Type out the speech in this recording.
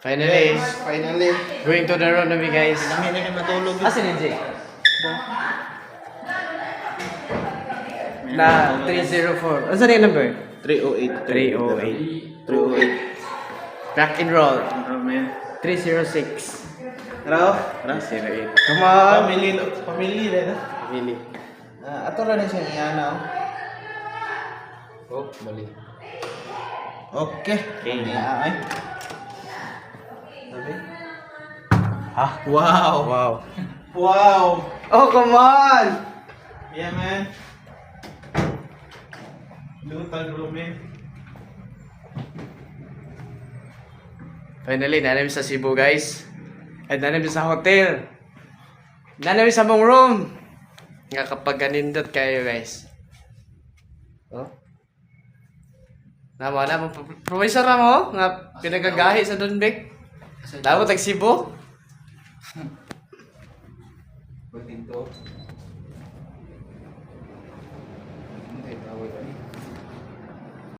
Finally, Finally. going to the road na guys. Kami na matulog. Asan yung Jay? Na 304. Ano yung number? 308. 308. 308. Back and roll. Oh, man. 306. Hello? 308. Come on. Family rin. Really? Ato rin siya iyana. Oh, mali. Okay. Okay. Ay. Sabi? Ha? Wow. Wow. Wow. Oh, come on! Yeah, man. Lutal bro, man. Finally, nanami sa Cebu, guys. At nanami sa hotel. Nanami sa mong room. Nga kapag ganindot kayo, guys. Oh? Nama, professor na mo? Nga pinagagahi sa Dunbek. Dapat tag Cebu. Pagtinto.